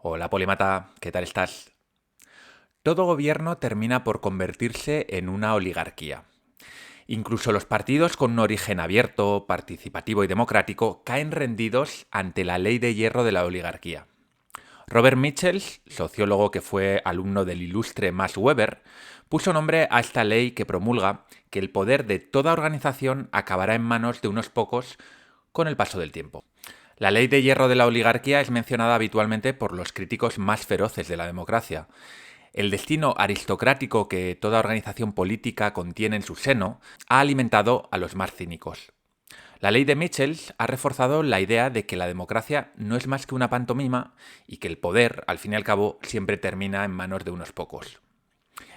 Hola Polímata, ¿qué tal estás? Todo gobierno termina por convertirse en una oligarquía. Incluso los partidos con un origen abierto, participativo y democrático caen rendidos ante la ley de hierro de la oligarquía. Robert Michels, sociólogo que fue alumno del ilustre Max Weber, puso nombre a esta ley que promulga que el poder de toda organización acabará en manos de unos pocos con el paso del tiempo. La ley de hierro de la oligarquía es mencionada habitualmente por los críticos más feroces de la democracia. El destino aristocrático que toda organización política contiene en su seno ha alimentado a los más cínicos. La ley de Michels ha reforzado la idea de que la democracia no es más que una pantomima y que el poder, al fin y al cabo, siempre termina en manos de unos pocos.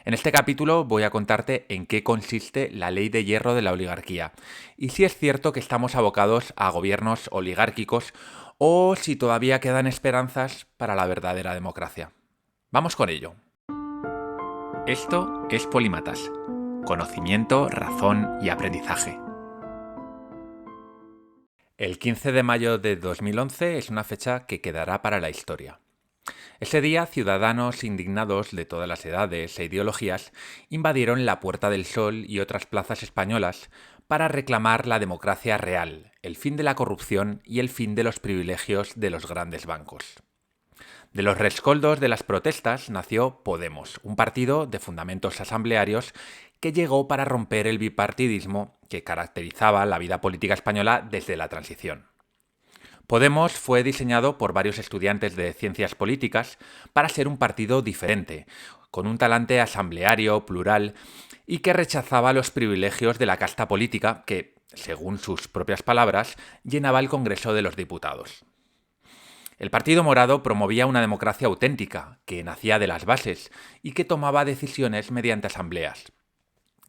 En este capítulo voy a contarte en qué consiste la ley de hierro de la oligarquía y si es cierto que estamos abocados a gobiernos oligárquicos o si todavía quedan esperanzas para la verdadera democracia. Vamos con ello. Esto es Polímatas. Conocimiento, razón y aprendizaje. El 15 de mayo de 2011 es una fecha que quedará para la historia. Ese día, ciudadanos indignados de todas las edades e ideologías invadieron la Puerta del Sol y otras plazas españolas para reclamar la democracia real, el fin de la corrupción y el fin de los privilegios de los grandes bancos. De los rescoldos de las protestas nació Podemos, un partido de fundamentos asamblearios que llegó para romper el bipartidismo que caracterizaba la vida política española desde la transición. Podemos fue diseñado por varios estudiantes de ciencias políticas para ser un partido diferente, con un talante asambleario, plural, y que rechazaba los privilegios de la casta política que, según sus propias palabras, llenaba el Congreso de los Diputados. El Partido Morado promovía una democracia auténtica, que nacía de las bases y que tomaba decisiones mediante asambleas.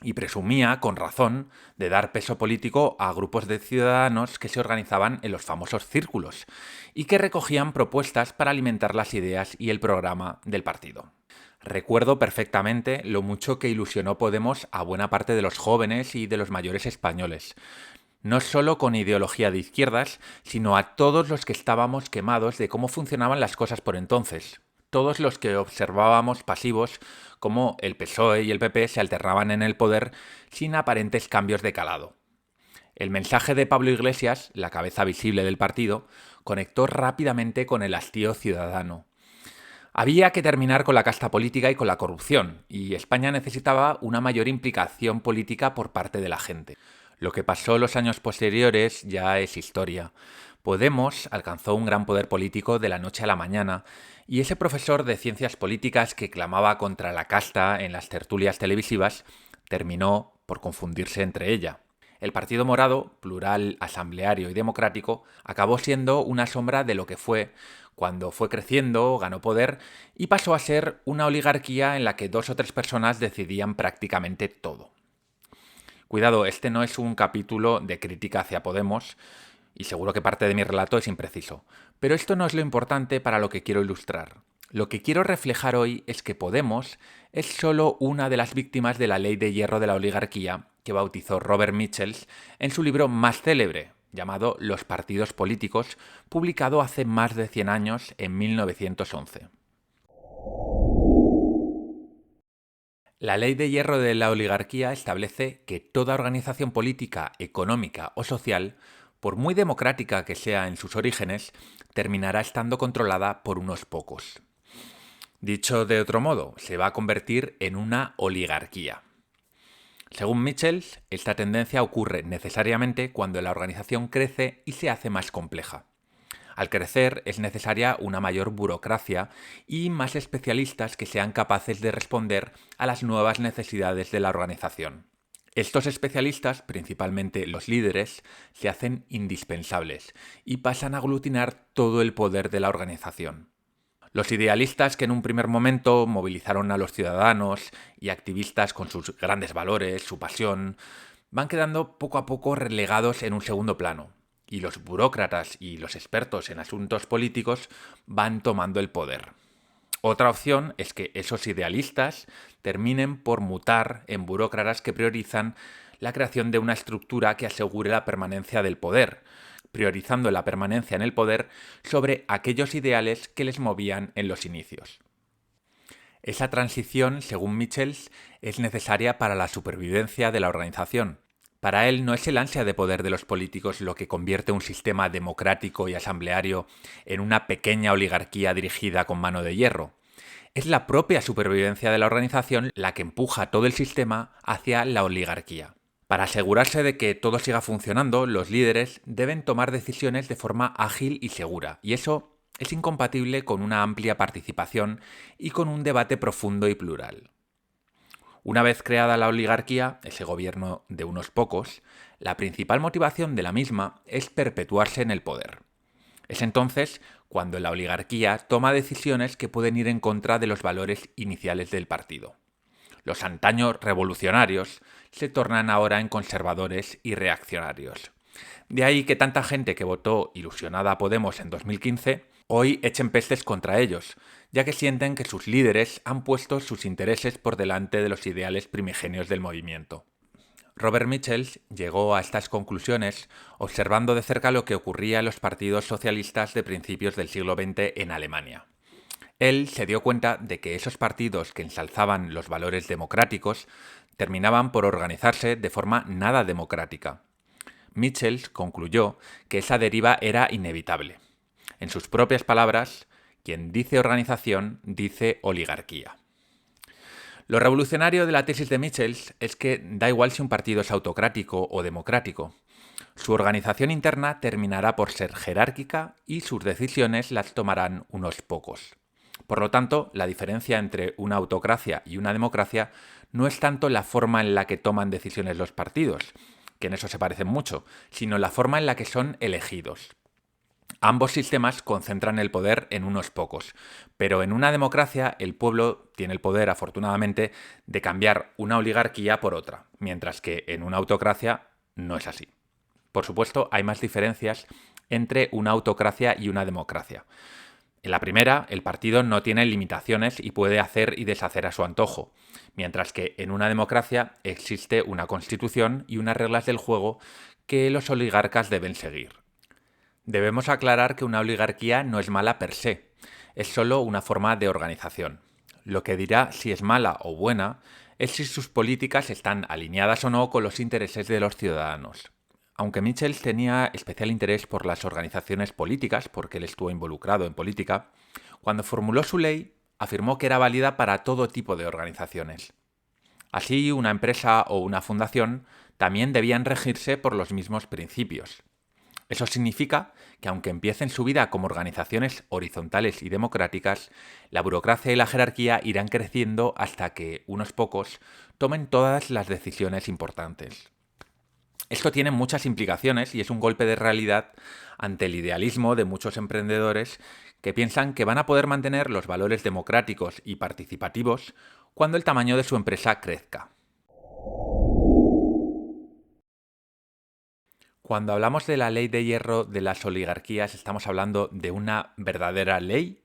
Y presumía, con razón, de dar peso político a grupos de ciudadanos que se organizaban en los famosos círculos y que recogían propuestas para alimentar las ideas y el programa del partido. Recuerdo perfectamente lo mucho que ilusionó Podemos a buena parte de los jóvenes y de los mayores españoles, no solo con ideología de izquierdas, sino a todos los que estábamos quemados de cómo funcionaban las cosas por entonces. Todos los que observábamos pasivos cómo el PSOE y el PP se alternaban en el poder sin aparentes cambios de calado. El mensaje de Pablo Iglesias, la cabeza visible del partido, conectó rápidamente con el hastío ciudadano. Había que terminar con la casta política y con la corrupción, y España necesitaba una mayor implicación política por parte de la gente. Lo que pasó los años posteriores ya es historia. Podemos alcanzó un gran poder político de la noche a la mañana, y ese profesor de ciencias políticas que clamaba contra la casta en las tertulias televisivas terminó por confundirse entre ella. El Partido Morado, plural, asambleario y democrático, acabó siendo una sombra de lo que fue cuando fue creciendo, ganó poder y pasó a ser una oligarquía en la que 2 o 3 personas decidían prácticamente todo. Cuidado, este no es un capítulo de crítica hacia Podemos, y seguro que parte de mi relato es impreciso. Pero esto no es lo importante para lo que quiero ilustrar. Lo que quiero reflejar hoy es que Podemos es solo una de las víctimas de la ley de hierro de la oligarquía que bautizó Robert Michels en su libro más célebre, llamado Los partidos políticos, publicado hace más de 100 años, en 1911. La ley de hierro de la oligarquía establece que toda organización política, económica o social, por muy democrática que sea en sus orígenes, terminará estando controlada por unos pocos. Dicho de otro modo, se va a convertir en una oligarquía. Según Michels, esta tendencia ocurre necesariamente cuando la organización crece y se hace más compleja. Al crecer es necesaria una mayor burocracia y más especialistas que sean capaces de responder a las nuevas necesidades de la organización. Estos especialistas, principalmente los líderes, se hacen indispensables y pasan a aglutinar todo el poder de la organización. Los idealistas que en un primer momento movilizaron a los ciudadanos y activistas con sus grandes valores, su pasión, van quedando poco a poco relegados en un segundo plano, y los burócratas y los expertos en asuntos políticos van tomando el poder. Otra opción es que esos idealistas terminen por mutar en burócratas que priorizan la creación de una estructura que asegure la permanencia del poder, priorizando la permanencia en el poder sobre aquellos ideales que les movían en los inicios. Esa transición, según Michels, es necesaria para la supervivencia de la organización. Para él no es el ansia de poder de los políticos lo que convierte un sistema democrático y asambleario en una pequeña oligarquía dirigida con mano de hierro. Es la propia supervivencia de la organización la que empuja todo el sistema hacia la oligarquía. Para asegurarse de que todo siga funcionando, los líderes deben tomar decisiones de forma ágil y segura, y eso es incompatible con una amplia participación y con un debate profundo y plural. Una vez creada la oligarquía, ese gobierno de unos pocos, la principal motivación de la misma es perpetuarse en el poder. Es entonces cuando la oligarquía toma decisiones que pueden ir en contra de los valores iniciales del partido. Los antaños revolucionarios se tornan ahora en conservadores y reaccionarios. De ahí que tanta gente que votó ilusionada a Podemos en 2015 hoy echen pestes contra ellos, ya que sienten que sus líderes han puesto sus intereses por delante de los ideales primigenios del movimiento. Robert Michels llegó a estas conclusiones observando de cerca lo que ocurría en los partidos socialistas de principios del siglo XX en Alemania. Él se dio cuenta de que esos partidos que ensalzaban los valores democráticos terminaban por organizarse de forma nada democrática. Michels concluyó que esa deriva era inevitable. En sus propias palabras, quien dice organización dice oligarquía. Lo revolucionario de la tesis de Michels es que da igual si un partido es autocrático o democrático. Su organización interna terminará por ser jerárquica y sus decisiones las tomarán unos pocos. Por lo tanto, la diferencia entre una autocracia y una democracia no es tanto la forma en la que toman decisiones los partidos, que en eso se parecen mucho, sino la forma en la que son elegidos. Ambos sistemas concentran el poder en unos pocos, pero en una democracia el pueblo tiene el poder, afortunadamente, de cambiar una oligarquía por otra, mientras que en una autocracia no es así. Por supuesto, hay más diferencias entre una autocracia y una democracia. En la primera, el partido no tiene limitaciones y puede hacer y deshacer a su antojo, mientras que en una democracia existe una constitución y unas reglas del juego que los oligarcas deben seguir. Debemos aclarar que una oligarquía no es mala per se, es solo una forma de organización. Lo que dirá si es mala o buena es si sus políticas están alineadas o no con los intereses de los ciudadanos. Aunque Michels tenía especial interés por las organizaciones políticas, porque él estuvo involucrado en política, cuando formuló su ley afirmó que era válida para todo tipo de organizaciones. Así, una empresa o una fundación también debían regirse por los mismos principios. Eso significa que aunque empiecen su vida como organizaciones horizontales y democráticas, la burocracia y la jerarquía irán creciendo hasta que unos pocos tomen todas las decisiones importantes. Esto tiene muchas implicaciones y es un golpe de realidad ante el idealismo de muchos emprendedores que piensan que van a poder mantener los valores democráticos y participativos cuando el tamaño de su empresa crezca. Cuando hablamos de la ley de hierro de las oligarquías, ¿estamos hablando de una verdadera ley?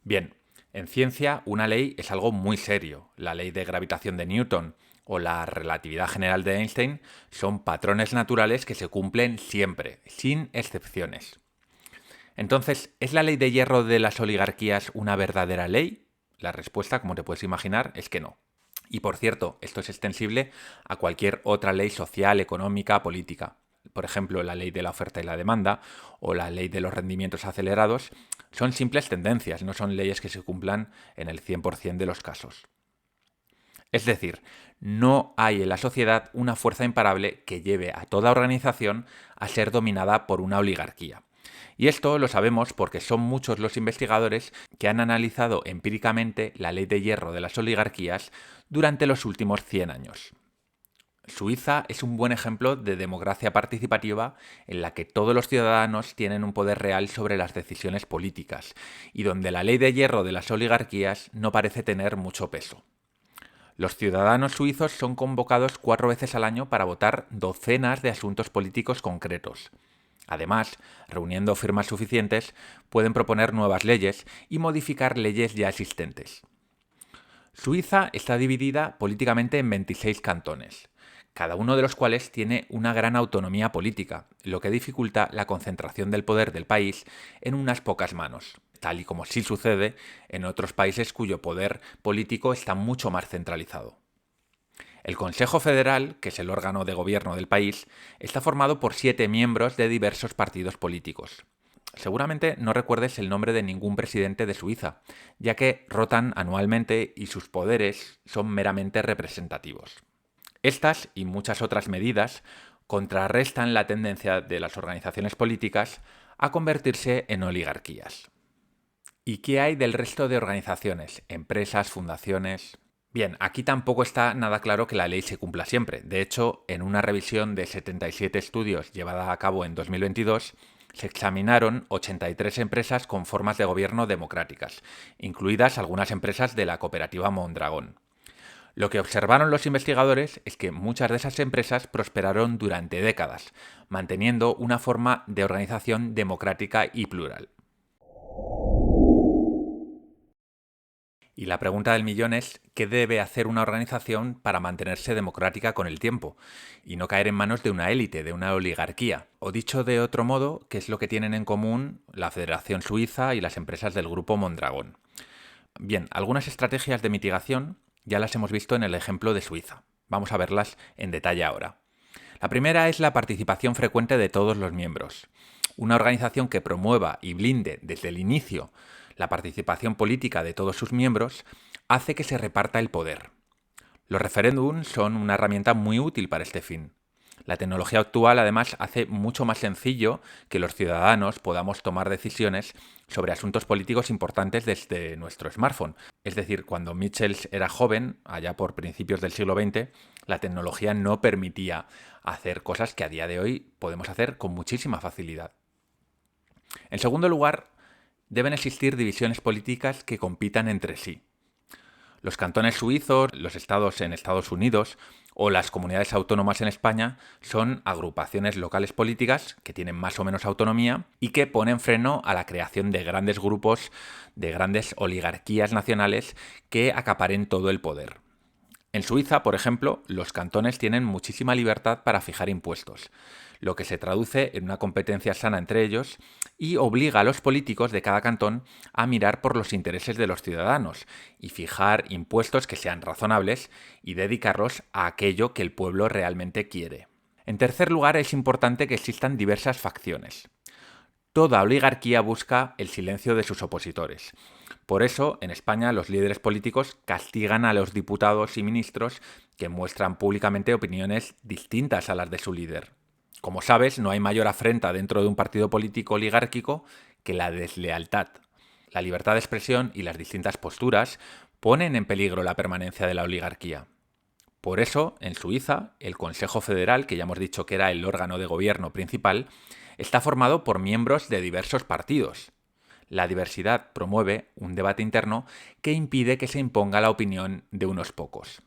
Bien, en ciencia una ley es algo muy serio. La ley de gravitación de Newton o la relatividad general de Einstein son patrones naturales que se cumplen siempre, sin excepciones. Entonces, ¿es la ley de hierro de las oligarquías una verdadera ley? La respuesta, como te puedes imaginar, es que no. Y por cierto, esto es extensible a cualquier otra ley social, económica, política. Por ejemplo, la ley de la oferta y la demanda o la ley de los rendimientos acelerados son simples tendencias, no son leyes que se cumplan en el 100% de los casos. Es decir, no hay en la sociedad una fuerza imparable que lleve a toda organización a ser dominada por una oligarquía. Y esto lo sabemos porque son muchos los investigadores que han analizado empíricamente la ley de hierro de las oligarquías durante los últimos 100 años. Suiza es un buen ejemplo de democracia participativa en la que todos los ciudadanos tienen un poder real sobre las decisiones políticas y donde la ley de hierro de las oligarquías no parece tener mucho peso. Los ciudadanos suizos son convocados 4 veces al año para votar docenas de asuntos políticos concretos. Además, reuniendo firmas suficientes, pueden proponer nuevas leyes y modificar leyes ya existentes. Suiza está dividida políticamente en 26 cantones. cada uno de los cuales tiene una gran autonomía política, lo que dificulta la concentración del poder del país en unas pocas manos, tal y como sí sucede en otros países cuyo poder político está mucho más centralizado. El Consejo Federal, que es el órgano de gobierno del país, está formado por 7 miembros de diversos partidos políticos. Seguramente no recuerdes el nombre de ningún presidente de Suiza, ya que rotan anualmente y sus poderes son meramente representativos. Estas y muchas otras medidas contrarrestan la tendencia de las organizaciones políticas a convertirse en oligarquías. ¿Y qué hay del resto de organizaciones, empresas, fundaciones? Bien, aquí tampoco está nada claro que la ley se cumpla siempre. De hecho, en una revisión de 77 estudios llevada a cabo en 2022, se examinaron 83 empresas con formas de gobierno democráticas, incluidas algunas empresas de la cooperativa Mondragón. Lo que observaron los investigadores es que muchas de esas empresas prosperaron durante décadas, manteniendo una forma de organización democrática y plural. Y la pregunta del millón es, ¿qué debe hacer una organización para mantenerse democrática con el tiempo y no caer en manos de una élite, de una oligarquía? O dicho de otro modo, ¿qué es lo que tienen en común la Federación Suiza y las empresas del grupo Mondragón? Bien, algunas estrategias de mitigación ya las hemos visto en el ejemplo de Suiza. Vamos a verlas en detalle ahora. La primera es la participación frecuente de todos los miembros. Una organización que promueva y blinde desde el inicio la participación política de todos sus miembros hace que se reparta el poder. Los referéndums son una herramienta muy útil para este fin. La tecnología actual además hace mucho más sencillo que los ciudadanos podamos tomar decisiones sobre asuntos políticos importantes desde nuestro smartphone. Es decir, cuando Michels era joven, allá por principios del siglo XX, la tecnología no permitía hacer cosas que a día de hoy podemos hacer con muchísima facilidad. En segundo lugar, deben existir divisiones políticas que compitan entre sí. Los cantones suizos, los estados en Estados Unidos o las comunidades autónomas en España son agrupaciones locales políticas que tienen más o menos autonomía y que ponen freno a la creación de grandes grupos, de grandes oligarquías nacionales que acaparen todo el poder. En Suiza, por ejemplo, los cantones tienen muchísima libertad para fijar impuestos, lo que se traduce en una competencia sana entre ellos y obliga a los políticos de cada cantón a mirar por los intereses de los ciudadanos y fijar impuestos que sean razonables y dedicarlos a aquello que el pueblo realmente quiere. En tercer lugar, es importante que existan diversas facciones. Toda oligarquía busca el silencio de sus opositores. Por eso, en España, los líderes políticos castigan a los diputados y ministros que muestran públicamente opiniones distintas a las de su líder. Como sabes, no hay mayor afrenta dentro de un partido político oligárquico que la deslealtad. La libertad de expresión y las distintas posturas ponen en peligro la permanencia de la oligarquía. Por eso, en Suiza, el Consejo Federal, que ya hemos dicho que era el órgano de gobierno principal, está formado por miembros de diversos partidos. La diversidad promueve un debate interno que impide que se imponga la opinión de unos pocos.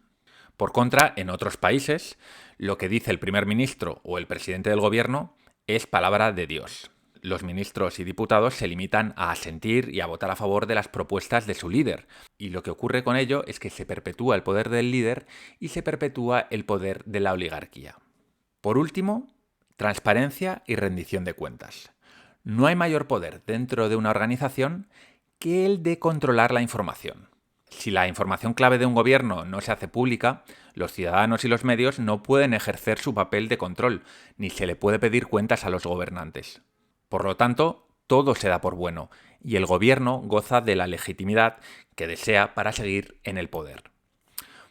Por contra, en otros países, lo que dice el primer ministro o el presidente del gobierno es palabra de Dios. Los ministros y diputados se limitan a asentir y a votar a favor de las propuestas de su líder, y lo que ocurre con ello es que se perpetúa el poder del líder y se perpetúa el poder de la oligarquía. Por último, transparencia y rendición de cuentas. No hay mayor poder dentro de una organización que el de controlar la información. Si la información clave de un gobierno no se hace pública, los ciudadanos y los medios no pueden ejercer su papel de control, ni se le puede pedir cuentas a los gobernantes. Por lo tanto, todo se da por bueno, y el gobierno goza de la legitimidad que desea para seguir en el poder.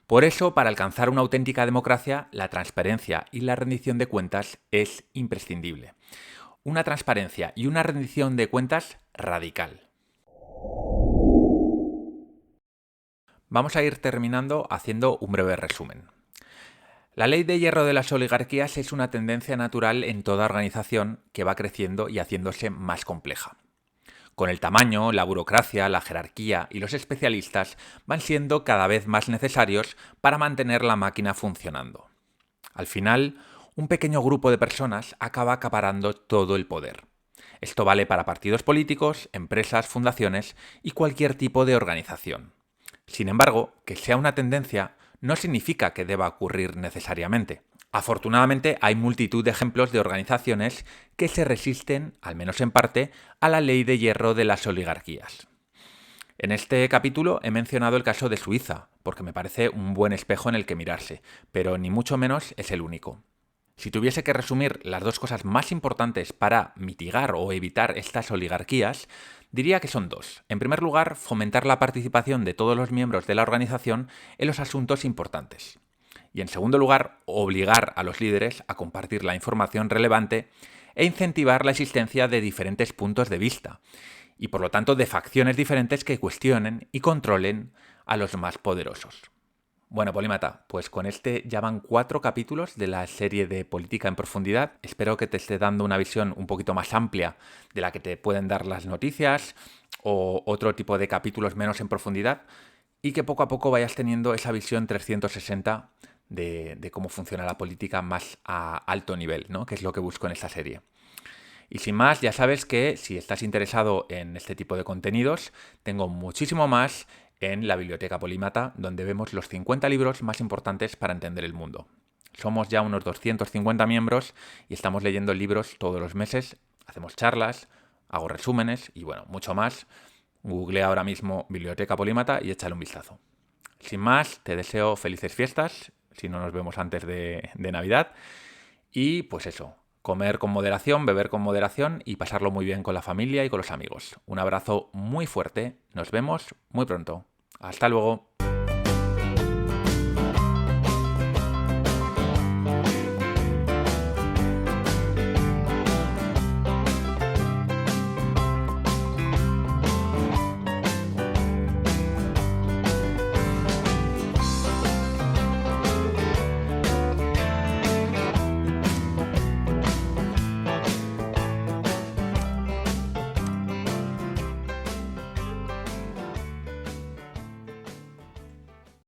Por eso, para alcanzar una auténtica democracia, la transparencia y la rendición de cuentas es imprescindible. Una transparencia y una rendición de cuentas radical. Vamos a ir terminando haciendo un breve resumen. La ley de hierro de las oligarquías es una tendencia natural en toda organización que va creciendo y haciéndose más compleja. Con el tamaño, la burocracia, la jerarquía y los especialistas van siendo cada vez más necesarios para mantener la máquina funcionando. Al final, un pequeño grupo de personas acaba acaparando todo el poder. Esto vale para partidos políticos, empresas, fundaciones y cualquier tipo de organización. Sin embargo, que sea una tendencia no significa que deba ocurrir necesariamente. Afortunadamente hay multitud de ejemplos de organizaciones que se resisten, al menos en parte, a la ley de hierro de las oligarquías. En este capítulo he mencionado el caso de Suiza, porque me parece un buen espejo en el que mirarse, pero ni mucho menos es el único. Si tuviese que resumir las dos cosas más importantes para mitigar o evitar estas oligarquías, diría que son dos. En primer lugar, fomentar la participación de todos los miembros de la organización en los asuntos importantes. Y en segundo lugar, obligar a los líderes a compartir la información relevante e incentivar la existencia de diferentes puntos de vista, y por lo tanto de facciones diferentes que cuestionen y controlen a los más poderosos. Bueno, Polímata, pues con este ya van 4 capítulos de la serie de Política en Profundidad. Espero que te esté dando una visión un poquito más amplia de la que te pueden dar las noticias o otro tipo de capítulos menos en profundidad, y que poco a poco vayas teniendo esa visión 360 de cómo funciona la política más a alto nivel, ¿no? Que es lo que busco en esta serie. Y sin más, ya sabes que si estás interesado en este tipo de contenidos, tengo muchísimo más en la Biblioteca Polímata, donde vemos los 50 libros más importantes para entender el mundo. Somos ya unos 250 miembros y estamos leyendo libros todos los meses, hacemos charlas, hago resúmenes y bueno, mucho más. Google ahora mismo Biblioteca Polímata y échale un vistazo. Sin más, te deseo felices fiestas, si no nos vemos antes de Navidad. Y pues eso, comer con moderación, beber con moderación y pasarlo muy bien con la familia y con los amigos. Un abrazo muy fuerte, nos vemos muy pronto. Hasta luego.